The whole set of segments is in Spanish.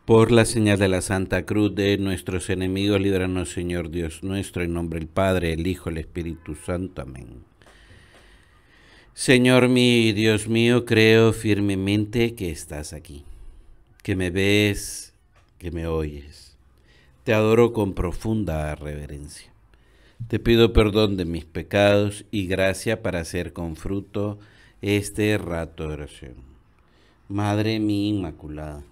Por la señal de la Santa Cruz de nuestros enemigos, líbranos, Señor Dios nuestro, en nombre del Padre, el Hijo, el Espíritu Santo. Amén. Señor mío y Dios mío, creo firmemente que estás aquí, que me ves, que me oyes. Te adoro con profunda reverencia. Te pido perdón de mis pecados y gracia para hacer con fruto este rato de oración. Madre mía Inmaculada,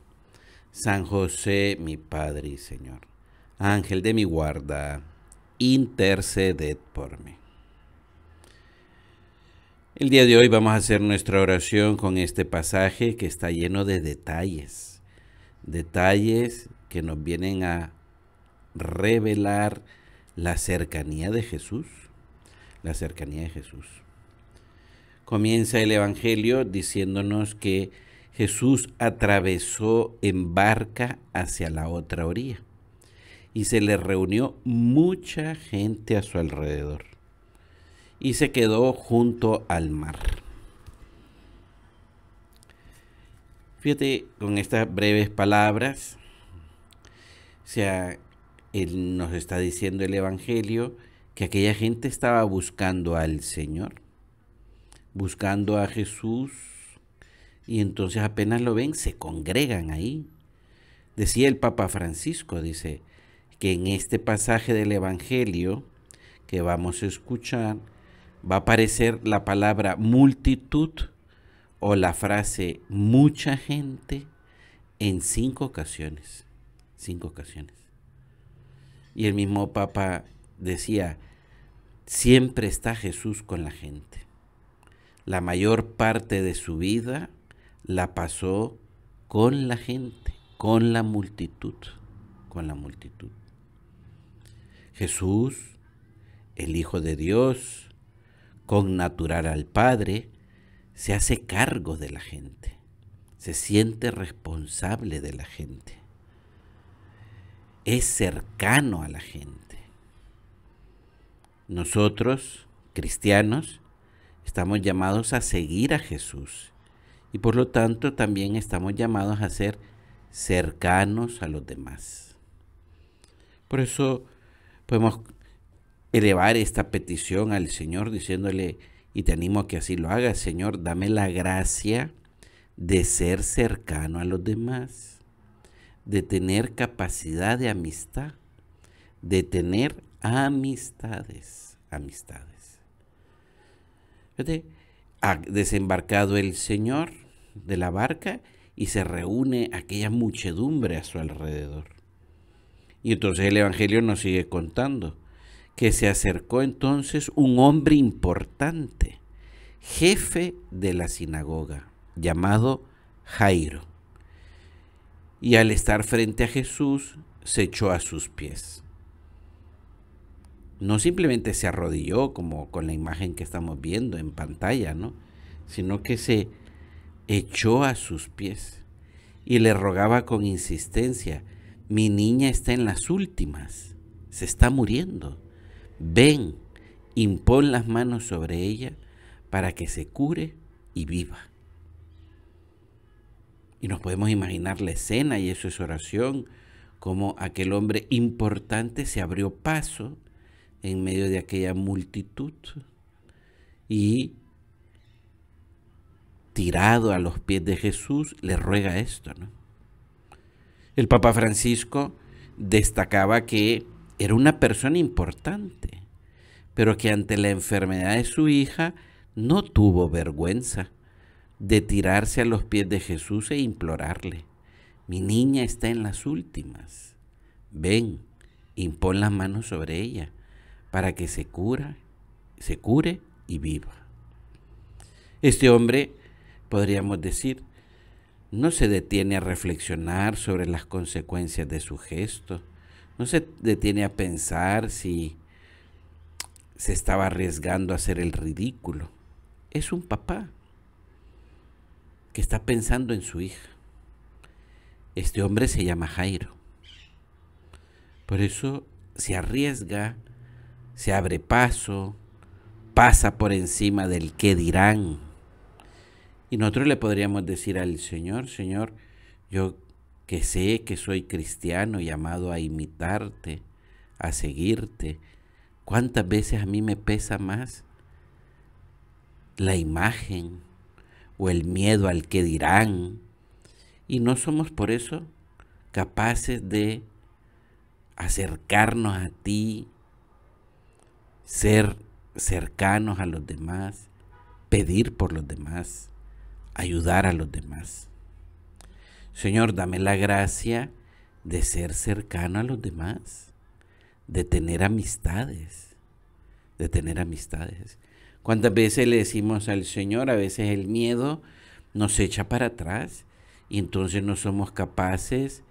San José, mi Padre y Señor, Ángel de mi guarda, interceded por mí. El día de hoy vamos a hacer nuestra oración con este pasaje que está lleno de detalles que nos vienen a revelar la cercanía de Jesús, Comienza el Evangelio diciéndonos que Jesús atravesó en barca hacia la otra orilla y se le reunió mucha gente a su alrededor y se quedó junto al mar. Fíjate, con estas breves palabras, él nos está diciendo el Evangelio que aquella gente estaba buscando al Señor, buscando a Jesús, y entonces apenas lo ven, se congregan ahí. Decía el Papa Francisco, dice, que en este pasaje del Evangelio que vamos a escuchar va a aparecer la palabra multitud o la frase mucha gente en 5 ocasiones. 5 ocasiones. Y el mismo Papa decía, siempre está Jesús con la gente. La mayor parte de su vida la pasó con la gente, con la multitud, Jesús, el Hijo de Dios, connatural al Padre, se hace cargo de la gente, se siente responsable de la gente, es cercano a la gente. Nosotros, cristianos, estamos llamados a seguir a Jesús y por lo tanto también estamos llamados a ser cercanos a los demás. Por eso podemos elevar esta petición al Señor diciéndole, y te animo a que así lo hagas, Señor, dame la gracia de ser cercano a los demás, de tener capacidad de amistad, de tener amistades. Fíjate, ha desembarcado el Señor de la barca y se reúne aquella muchedumbre a su alrededor. Y entonces el Evangelio nos sigue contando que se acercó entonces un hombre importante, jefe de la sinagoga, llamado Jairo. Y al estar frente a Jesús, se echó a sus pies. No simplemente se arrodilló como con la imagen que estamos viendo en pantalla, ¿no? Sino que se echó a sus pies y le rogaba con insistencia, mi niña está en las últimas, se está muriendo. Ven, impón las manos sobre ella para que se cure y viva. Y nos podemos imaginar la escena, y eso es oración, como aquel hombre importante se abrió paso en medio de aquella multitud y tirado a los pies de Jesús le ruega esto, ¿no? El Papa Francisco destacaba que era una persona importante, pero que ante la enfermedad de su hija no tuvo vergüenza de tirarse a los pies de Jesús e implorarle, mi niña está en las últimas, ven, impón las manos sobre ella para que se cure y viva. Este hombre, podríamos decir, no se detiene a reflexionar sobre las consecuencias de su gesto, no se detiene a pensar si se estaba arriesgando a hacer el ridículo. Es un papá que está pensando en su hija. Este hombre se llama Jairo. Por eso se arriesga, se abre paso, pasa por encima del qué dirán. Y nosotros le podríamos decir al Señor, Señor, yo que sé que soy cristiano, llamado a imitarte, a seguirte, ¿cuántas veces a mí me pesa más la imagen o el miedo al que dirán? Y no somos por eso capaces de acercarnos a ti, ser cercanos a los demás, pedir por los demás, ayudar a los demás. Señor, dame la gracia de ser cercano a los demás, de tener amistades, de tener amistades. ¿Cuántas veces le decimos al Señor? A veces el miedo nos echa para atrás y entonces no somos capaces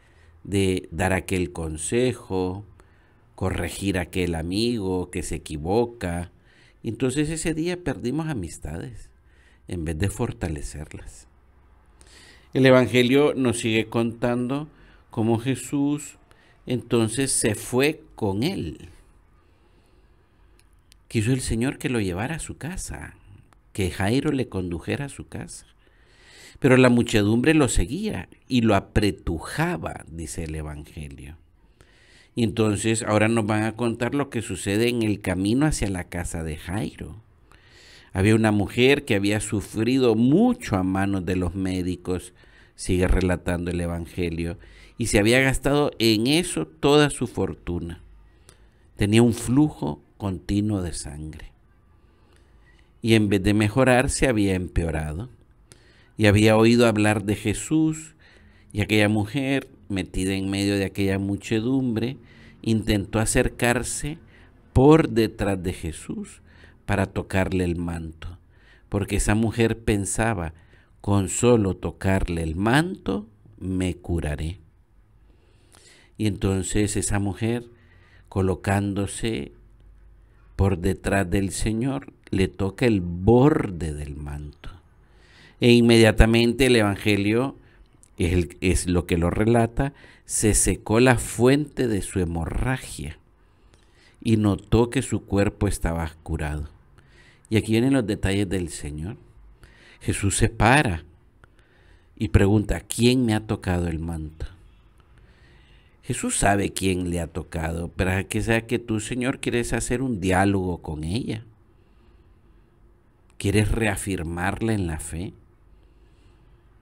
de dar aquel consejo, corregir a aquel amigo que se equivoca. Entonces ese día perdimos amistades en vez de fortalecerlas. El Evangelio nos sigue contando cómo Jesús entonces se fue con él. Quiso el Señor que lo llevara a su casa, que Jairo le condujera a su casa. Pero la muchedumbre lo seguía y lo apretujaba, dice el Evangelio. Y entonces ahora nos van a contar lo que sucede en el camino hacia la casa de Jairo. Había una mujer que había sufrido mucho a manos de los médicos, sigue relatando el Evangelio, y se había gastado en eso toda su fortuna. Tenía un flujo continuo de sangre. Y en vez de mejorar, se había empeorado. Y había oído hablar de Jesús, y aquella mujer, metida en medio de aquella muchedumbre, intentó acercarse por detrás de Jesús para tocarle el manto, porque esa mujer pensaba, con solo tocarle el manto, me curaré. Y entonces esa mujer, colocándose por detrás del Señor, le toca el borde del manto. E inmediatamente el Evangelio es lo que lo relata, se secó la fuente de su hemorragia y notó que su cuerpo estaba curado. Y aquí vienen los detalles del Señor. Jesús se para y pregunta, ¿quién me ha tocado el manto? Jesús sabe quién le ha tocado, pero que sea que tú, Señor, quieres hacer un diálogo con ella. ¿Quieres reafirmarla en la fe?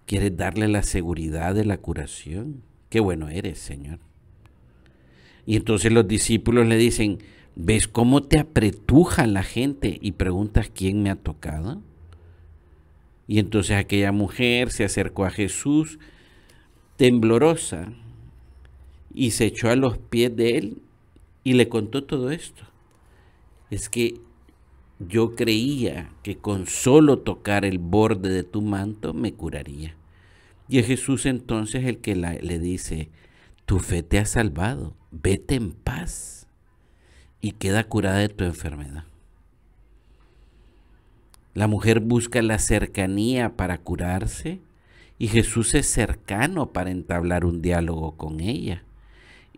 ¿Quieres darle la seguridad de la curación? Qué bueno eres, Señor. Y entonces los discípulos le dicen, ¿ves cómo te apretuja la gente? Y preguntas, ¿quién me ha tocado? Y entonces aquella mujer se acercó a Jesús, temblorosa, y se echó a los pies de él y le contó todo esto. Es que yo creía que con solo tocar el borde de tu manto me curaría. Y es Jesús entonces el que le dice, tu fe te ha salvado, vete en paz y queda curada de tu enfermedad. La mujer busca la cercanía para curarse y Jesús es cercano para entablar un diálogo con ella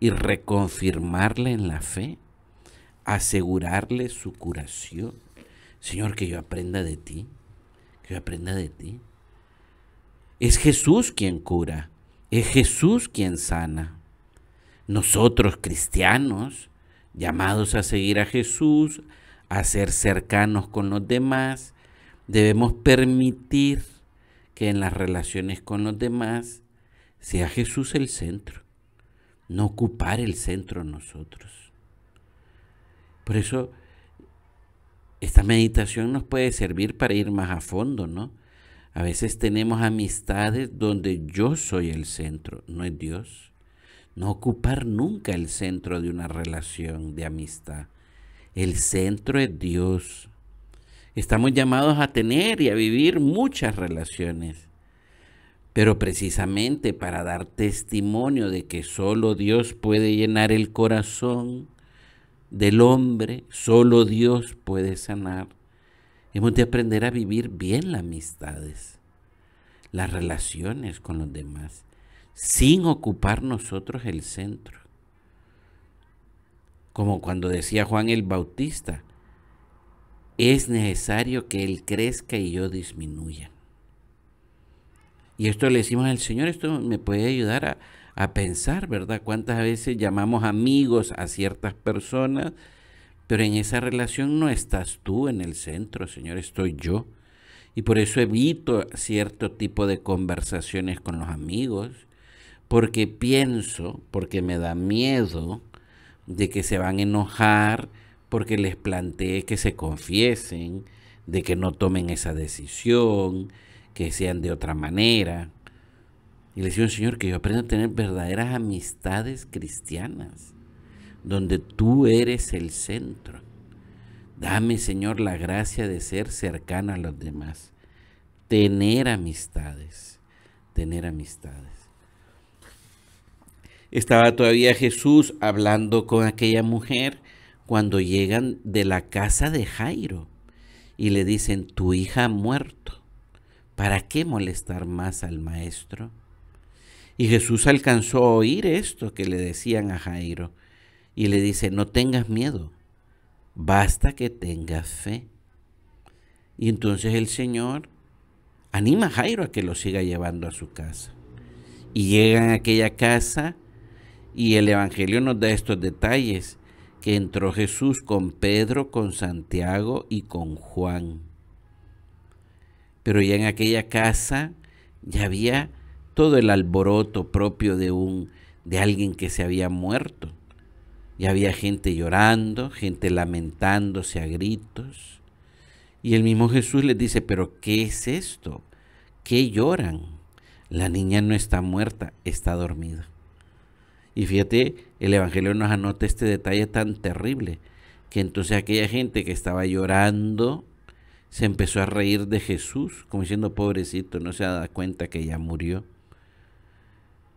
y reconfirmarle en la fe, asegurarle su curación. Señor, que yo aprenda de ti, que yo aprenda de ti. Es Jesús quien cura, es Jesús quien sana. Nosotros, cristianos, llamados a seguir a Jesús, a ser cercanos con los demás, debemos permitir que en las relaciones con los demás sea Jesús el centro, no ocupar el centro nosotros. Por eso, esta meditación nos puede servir para ir más a fondo, ¿no? A veces tenemos amistades donde yo soy el centro, no es Dios. No ocupar nunca el centro de una relación de amistad. El centro es Dios. Estamos llamados a tener y a vivir muchas relaciones, pero precisamente para dar testimonio de que solo Dios puede llenar el corazón del hombre, solo Dios puede sanar. Hemos de aprender a vivir bien las amistades, las relaciones con los demás, sin ocupar nosotros el centro. Como cuando decía Juan el Bautista, es necesario que Él crezca y yo disminuya. Y esto le decimos al Señor, esto me puede ayudar a pensar, ¿verdad? ¿Cuántas veces llamamos amigos a ciertas personas, pero en esa relación no estás tú en el centro, Señor, estoy yo? Y por eso evito cierto tipo de conversaciones con los amigos, porque pienso, porque me da miedo de que se van a enojar, porque les planteé que se confiesen, de que no tomen esa decisión, que sean de otra manera. Y le digo, Señor, que yo aprenda a tener verdaderas amistades cristianas, donde tú eres el centro. Dame, Señor, la gracia de ser cercana a los demás. Tener amistades, tener amistades. Estaba todavía Jesús hablando con aquella mujer cuando llegan de la casa de Jairo y le dicen, tu hija ha muerto. ¿Para qué molestar más al maestro? Y Jesús alcanzó a oír esto que le decían a Jairo y le dice, no tengas miedo, basta que tengas fe. Y entonces el Señor anima a Jairo a que lo siga llevando a su casa. Y llegan a aquella casa y el Evangelio nos da estos detalles, que entró Jesús con Pedro, con Santiago y con Juan. Pero ya en aquella casa ya había todo el alboroto propio de alguien que se había muerto. Ya había gente llorando, gente lamentándose a gritos. Y el mismo Jesús les dice, pero ¿qué es esto? ¿Qué lloran? La niña no está muerta, está dormida. Y fíjate, el Evangelio nos anota este detalle tan terrible, que entonces aquella gente que estaba llorando se empezó a reír de Jesús, como diciendo, pobrecito, no se da cuenta que ya murió.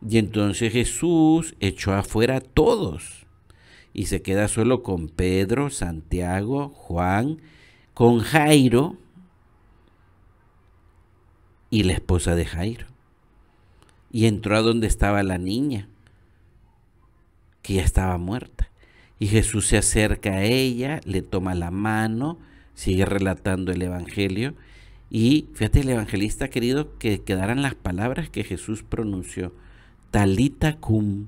Y entonces Jesús echó afuera a todos y se queda solo con Pedro, Santiago, Juan, con Jairo y la esposa de Jairo. Y entró a donde estaba la niña, que ya estaba muerta. Y Jesús se acerca a ella, le toma la mano, sigue relatando el Evangelio. Y fíjate, el evangelista ha querido que quedaran las palabras que Jesús pronunció, Talita cum,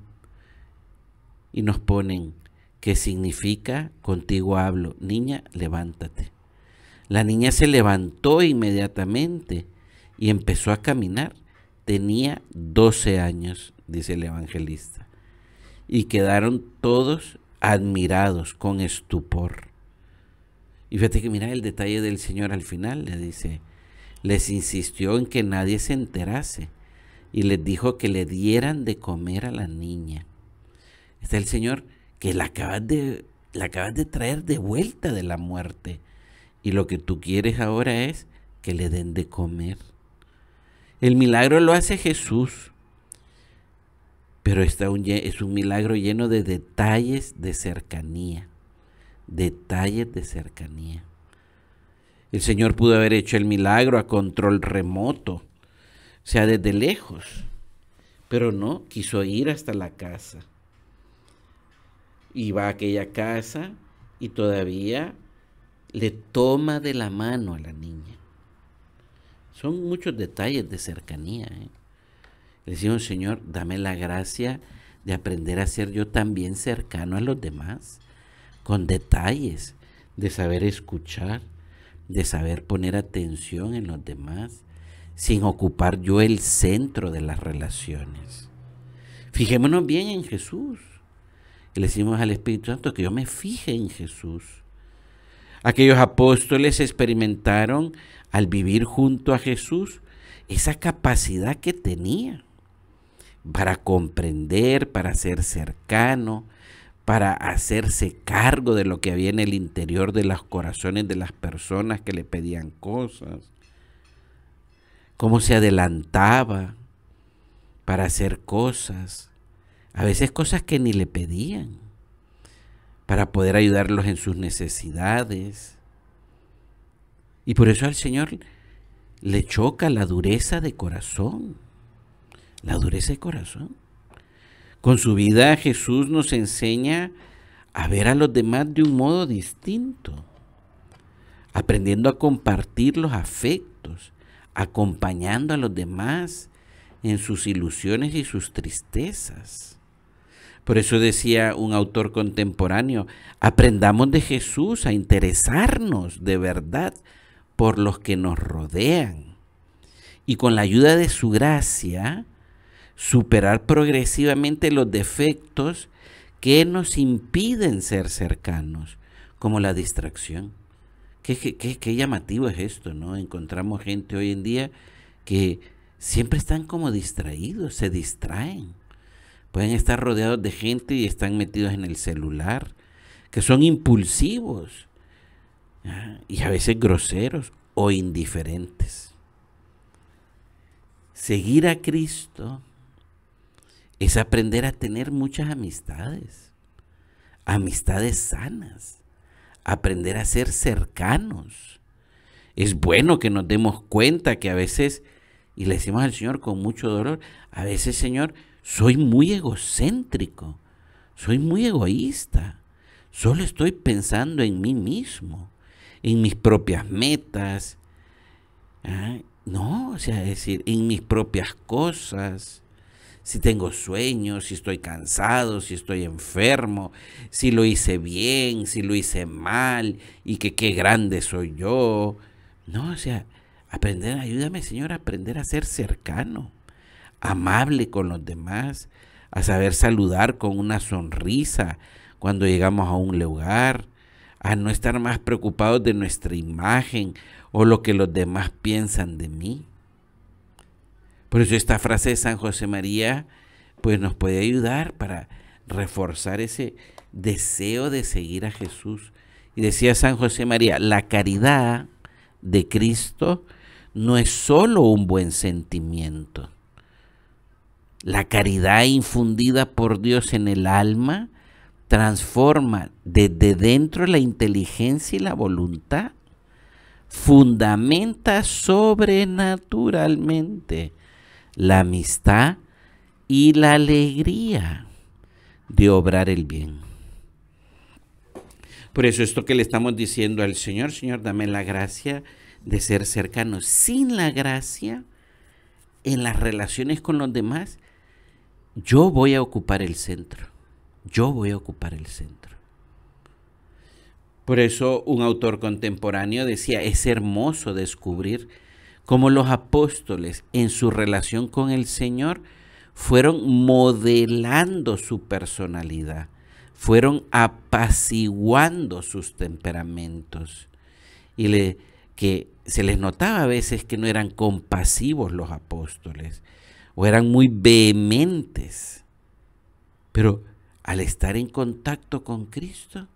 y nos ponen, que significa, contigo hablo, niña, levántate. La niña se levantó inmediatamente y empezó a caminar. Tenía 12 años, dice el evangelista. Y quedaron todos admirados, con estupor. Y fíjate que mira el detalle del Señor al final, le dice, les insistió en que nadie se enterase y les dijo que le dieran de comer a la niña. Está el Señor que la acabas de traer de vuelta de la muerte y lo que tú quieres ahora es que le den de comer. El milagro lo hace Jesús, pero es un milagro lleno de detalles de cercanía, detalles de cercanía. El Señor pudo haber hecho el milagro a control remoto, o sea, desde lejos, pero no, quiso ir hasta la casa. Y va a aquella casa y todavía le toma de la mano a la niña. Son muchos detalles de cercanía. Le decimos, Señor, dame la gracia de aprender a ser yo también cercano a los demás, con detalles, de saber escuchar, de saber poner atención en los demás, sin ocupar yo el centro de las relaciones. Fijémonos bien en Jesús. Le decimos al Espíritu Santo que yo me fije en Jesús. Aquellos apóstoles experimentaron al vivir junto a Jesús esa capacidad que tenía para comprender, para ser cercano, para hacerse cargo de lo que había en el interior de los corazones de las personas que le pedían cosas, cómo se adelantaba para hacer cosas, a veces cosas que ni le pedían, para poder ayudarlos en sus necesidades. Y por eso al Señor le choca la dureza de corazón, la dureza de corazón. Con su vida Jesús nos enseña a ver a los demás de un modo distinto, aprendiendo a compartir los afectos, acompañando a los demás en sus ilusiones y sus tristezas. Por eso decía un autor contemporáneo, aprendamos de Jesús a interesarnos de verdad por los que nos rodean y con la ayuda de su gracia superar progresivamente los defectos que nos impiden ser cercanos, como la distracción. Qué llamativo es esto, ¿no? Encontramos gente hoy en día que siempre están como distraídos, se distraen. Pueden estar rodeados de gente y están metidos en el celular, que son impulsivos, ¿ya? Y a veces groseros o indiferentes. Seguir a Cristo es aprender a tener muchas amistades, amistades sanas, aprender a ser cercanos. Es bueno que nos demos cuenta que a veces, y le decimos al Señor con mucho dolor, a veces, Señor, soy muy egocéntrico, soy muy egoísta, solo estoy pensando en mí mismo, en mis propias metas, no, o sea, es decir, en mis propias cosas. Si tengo sueños, si estoy cansado, si estoy enfermo, si lo hice bien, si lo hice mal, y que qué grande soy yo. No, o sea, ayúdame, Señor, a aprender a ser cercano, amable con los demás, a saber saludar con una sonrisa cuando llegamos a un lugar, a no estar más preocupados de nuestra imagen o lo que los demás piensan de mí. Por eso esta frase de San José María pues nos puede ayudar para reforzar ese deseo de seguir a Jesús. Y decía San José María, la caridad de Cristo no es solo un buen sentimiento. La caridad infundida por Dios en el alma transforma desde dentro la inteligencia y la voluntad, fundamenta sobrenaturalmente la amistad y la alegría de obrar el bien. Por eso esto que le estamos diciendo al Señor, Señor, dame la gracia de ser cercano. Sin la gracia, en las relaciones con los demás, yo voy a ocupar el centro. Yo voy a ocupar el centro. Por eso un autor contemporáneo decía, es hermoso descubrir cómo los apóstoles en su relación con el Señor fueron modelando su personalidad, fueron apaciguando sus temperamentos y que se les notaba a veces que no eran compasivos los apóstoles o eran muy vehementes, pero al estar en contacto con Cristo,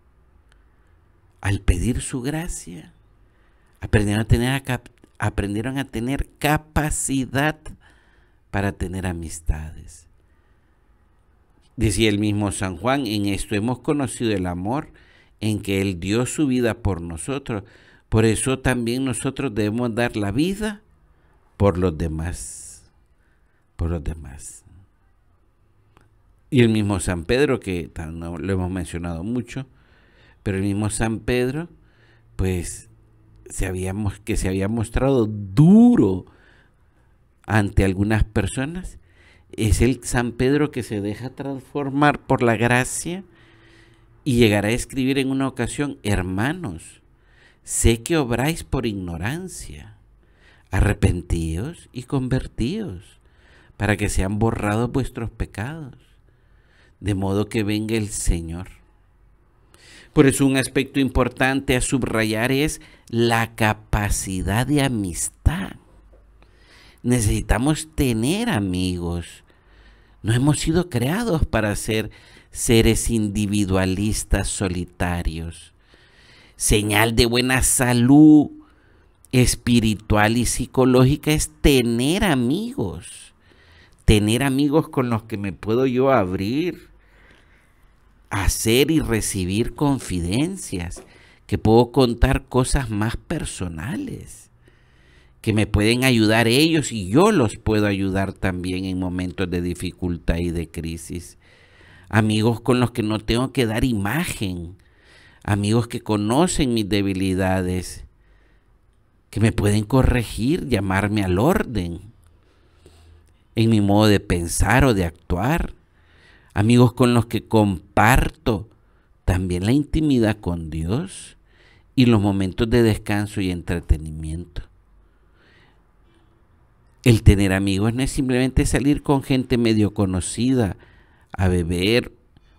al pedir su gracia, aprendieron a tener capacidad para tener amistades. Decía el mismo San Juan, en esto hemos conocido el amor, en que Él dio su vida por nosotros. Por eso también nosotros debemos dar la vida por los demás. Por los demás. Y el mismo San Pedro, que no lo hemos mencionado mucho, pero el mismo San Pedro, pues, se había mostrado duro ante algunas personas. Es el San Pedro que se deja transformar por la gracia y llegará a escribir en una ocasión, hermanos, sé que obráis por ignorancia, arrepentíos y convertíos, para que sean borrados vuestros pecados, de modo que venga el Señor. Por eso un aspecto importante a subrayar es la capacidad de amistad. Necesitamos tener amigos. No hemos sido creados para ser seres individualistas solitarios. Señal de buena salud espiritual y psicológica es tener amigos. Tener amigos con los que me puedo yo abrir, hacer y recibir confidencias, que puedo contar cosas más personales, que me pueden ayudar ellos y yo los puedo ayudar también en momentos de dificultad y de crisis. Amigos con los que no tengo que dar imagen, amigos que conocen mis debilidades, que me pueden corregir, llamarme al orden. en mi modo de pensar o de actuar, amigos con los que comparto también la intimidad con Dios y los momentos de descanso y entretenimiento. El tener amigos no es simplemente salir con gente medio conocida a beber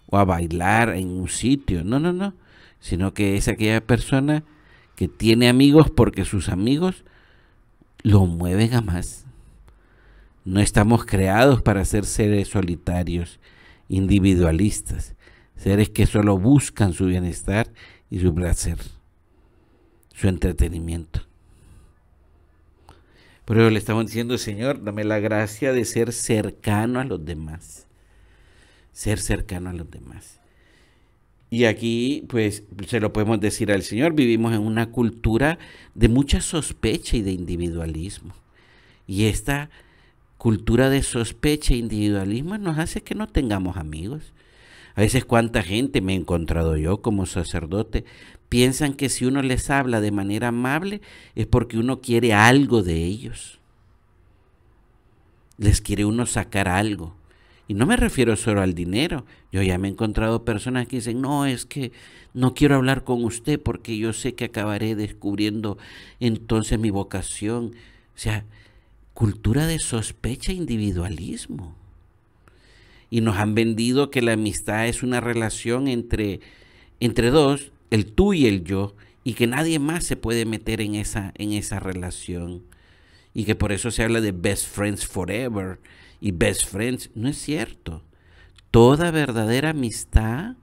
o a bailar en un sitio, no, sino que es aquella persona que tiene amigos porque sus amigos lo mueven a más. No estamos creados para ser seres solitarios, individualistas, seres que solo buscan su bienestar y su placer, su entretenimiento. Por eso le estamos diciendo, Señor, dame la gracia de ser cercano a los demás. Ser cercano a los demás. Y aquí, pues, se lo podemos decir al Señor, vivimos en una cultura de mucha sospecha y de individualismo. Y esta cultura de sospecha e individualismo nos hace que no tengamos amigos. A veces cuánta gente me he encontrado yo como sacerdote, piensan que si uno les habla de manera amable es porque uno quiere algo de ellos. Les quiere uno sacar algo. Y no me refiero solo al dinero. Yo ya me he encontrado personas que dicen, no, es que no quiero hablar con usted porque yo sé que acabaré descubriendo entonces mi vocación. O sea, cultura de sospecha e individualismo. Y nos han vendido que la amistad es una relación entre dos, el tú y el yo, y que nadie más se puede meter en esa relación. Y que por eso se habla de best friends forever y best friends. No es cierto. Toda verdadera amistad,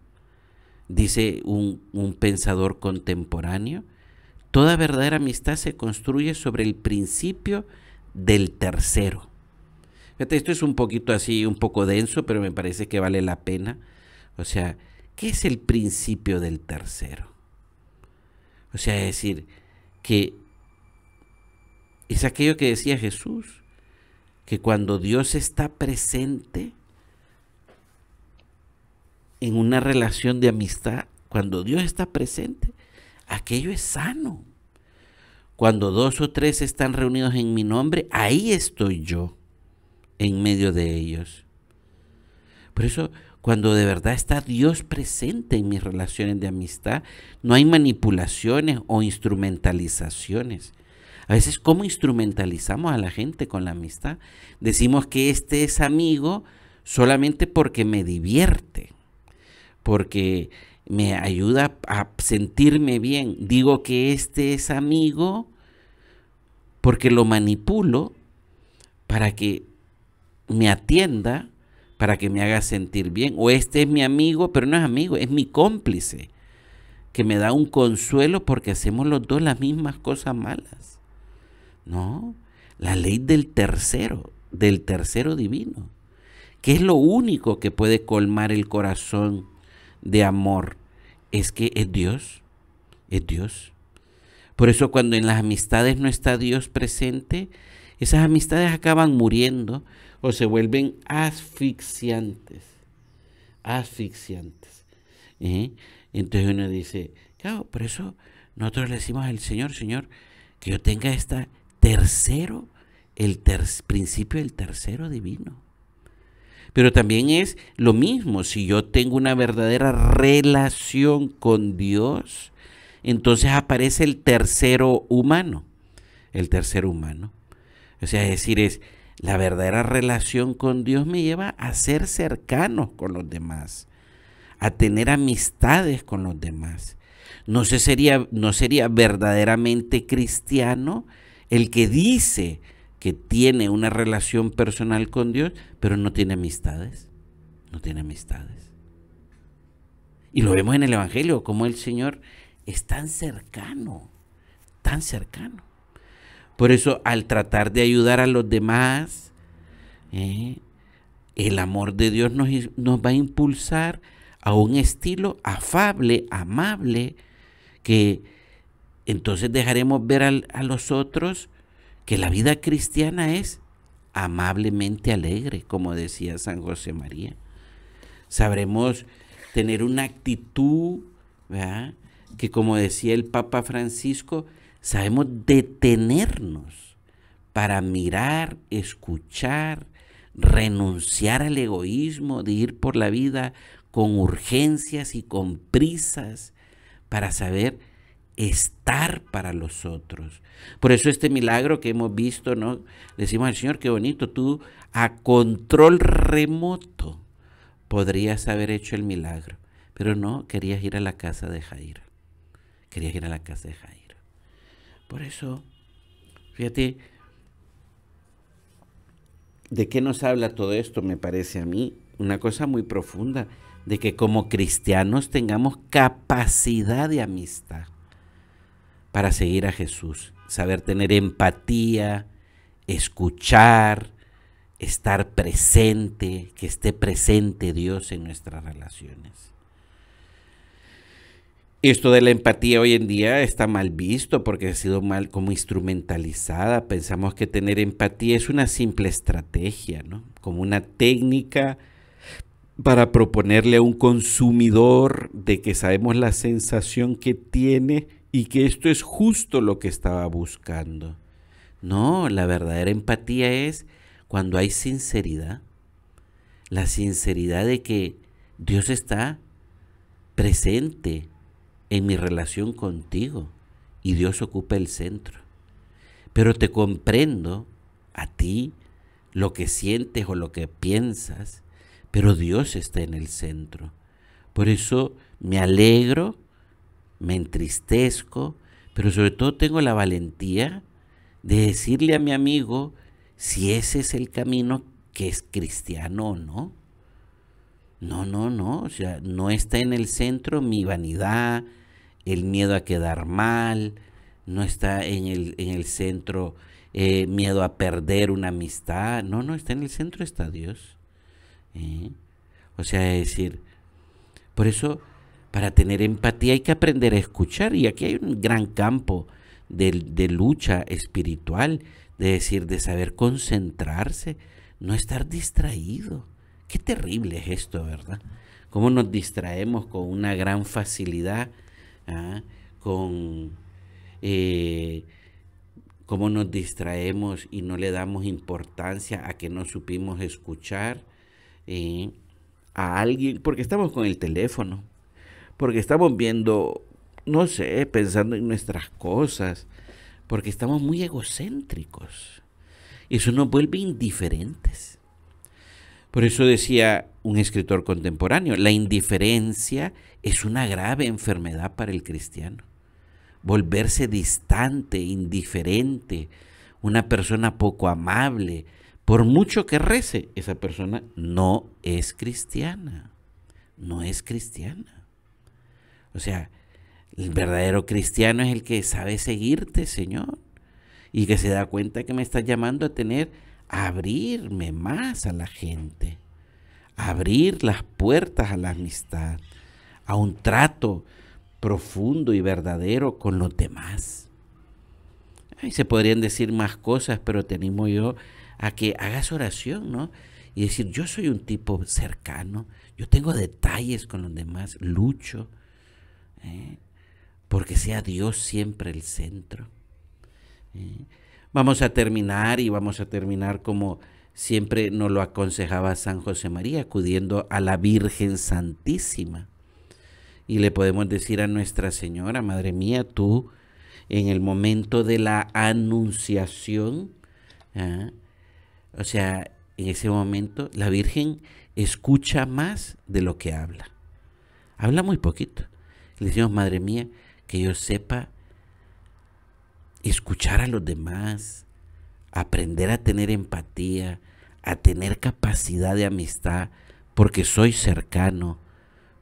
dice un pensador contemporáneo, toda verdadera amistad se construye sobre el principio del tercero. Fíjate, esto es un poquito así, un poco denso, pero me parece que vale la pena. O sea, ¿qué es el principio del tercero? O sea, es decir, que es aquello que decía Jesús, que cuando Dios está presente en una relación de amistad, cuando Dios está presente, aquello es sano. Cuando 2 o 3 están reunidos en mi nombre, ahí estoy yo, en medio de ellos. Por eso, cuando de verdad está Dios presente en mis relaciones de amistad, no hay manipulaciones o instrumentalizaciones. A veces, ¿cómo instrumentalizamos a la gente con la amistad? Decimos que este es amigo solamente porque me divierte, porque me ayuda a sentirme bien. Digo que este es amigo porque lo manipulo para que me atienda, para que me haga sentir bien. O este es mi amigo, pero no es amigo, es mi cómplice, que me da un consuelo porque hacemos los dos las mismas cosas malas. No, la ley del tercero divino, que es lo único que puede colmar el corazón de amor, es que es Dios, es Dios. Por eso cuando en las amistades no está Dios presente, esas amistades acaban muriendo o se vuelven asfixiantes. Entonces uno dice, claro, por eso nosotros le decimos al Señor, Señor, que yo tenga esta tercero, principio del tercero divino. Pero también es lo mismo, si yo tengo una verdadera relación con Dios, entonces aparece el tercero humano. El tercero humano. O sea, es decir, la verdadera relación con Dios me lleva a ser cercanos con los demás, a tener amistades con los demás. No sería verdaderamente cristiano el que dice que tiene una relación personal con Dios, pero no tiene amistades. No tiene amistades. Y lo vemos en el Evangelio, como el Señor es tan cercano, tan cercano. Por eso, al tratar de ayudar a los demás, el amor de Dios nos va a impulsar a un estilo afable, amable, que entonces dejaremos ver a los otros que la vida cristiana es amablemente alegre, como decía San José María. Sabremos tener una actitud, ¿verdad?, que, como decía el Papa Francisco, sabemos detenernos para mirar, escuchar, renunciar al egoísmo, de ir por la vida con urgencias y con prisas para saber estar para los otros. Por eso este milagro que hemos visto, ¿no? Decimos al Señor, qué bonito, tú a control remoto podrías haber hecho el milagro, pero no, querías ir a la casa de Jairo. Querías ir a la casa de Jairo. Por eso, fíjate, ¿de qué nos habla todo esto? Me parece a mí una cosa muy profunda, de que como cristianos tengamos capacidad de amistad para seguir a Jesús, saber tener empatía, escuchar, estar presente, que esté presente Dios en nuestras relaciones. Esto de la empatía hoy en día está mal visto porque ha sido mal como instrumentalizada. Pensamos que tener empatía es una simple estrategia, ¿no? Como una técnica para proponerle a un consumidor de que sabemos la sensación que tiene y que esto es justo lo que estaba buscando. No, la verdadera empatía es cuando hay sinceridad. La sinceridad de que Dios está presente en mi relación contigo y Dios ocupa el centro. Pero te comprendo a ti, lo que sientes o lo que piensas, pero Dios está en el centro. Por eso me alegro, me entristezco, pero sobre todo tengo la valentía de decirle a mi amigo si ese es el camino que es cristiano o no. No, o sea, no está en el centro mi vanidad, el miedo a quedar mal, no está en el centro miedo a perder una amistad, no, está en el centro, está Dios. O sea, es decir, por eso para tener empatía hay que aprender a escuchar, y aquí hay un gran campo de lucha espiritual, de decir, de saber concentrarse, no estar distraído. Qué terrible es esto, ¿verdad? Cómo nos distraemos con una gran facilidad, cómo nos distraemos y no le damos importancia a que no supimos escuchar a alguien, porque estamos con el teléfono, porque estamos viendo, no sé, pensando en nuestras cosas, porque estamos muy egocéntricos. Eso nos vuelve indiferentes. Por eso decía un escritor contemporáneo, la indiferencia es una grave enfermedad para el cristiano. Volverse distante, indiferente, una persona poco amable, por mucho que rece, esa persona no es cristiana. No es cristiana. O sea, el verdadero cristiano es el que sabe seguirte, Señor, y que se da cuenta que me estás llamando a abrirme más a la gente, a abrir las puertas a la amistad, a un trato profundo y verdadero con los demás. Ay, se podrían decir más cosas, pero te animo yo a que hagas oración, ¿no? Y decir, yo soy un tipo cercano, yo tengo detalles con los demás, lucho, porque sea Dios siempre el centro. Vamos a terminar como siempre nos lo aconsejaba San José María, acudiendo a la Virgen Santísima. Y le podemos decir a Nuestra Señora, Madre mía, tú en el momento de la anunciación, o sea, en ese momento la Virgen escucha más de lo que habla. Habla muy poquito. Le decimos, Madre mía, que yo sepa escuchar a los demás, aprender a tener empatía, a tener capacidad de amistad, porque soy cercano,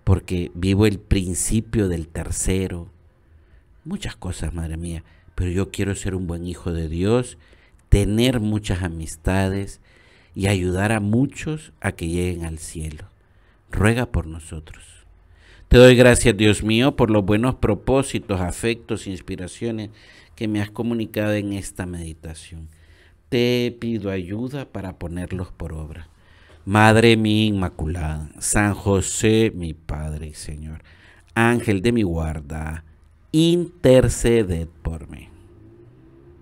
porque vivo el principio del tercero. Muchas cosas, Madre mía, pero yo quiero ser un buen hijo de Dios, tener muchas amistades y ayudar a muchos a que lleguen al cielo. Ruega por nosotros. Te doy gracias, Dios mío, por los buenos propósitos, afectos, inspiraciones que me has comunicado en esta meditación. Te pido ayuda para ponerlos por obra. Madre mía Inmaculada, San José, mi Padre y Señor, Ángel de mi guarda, interceded por mí.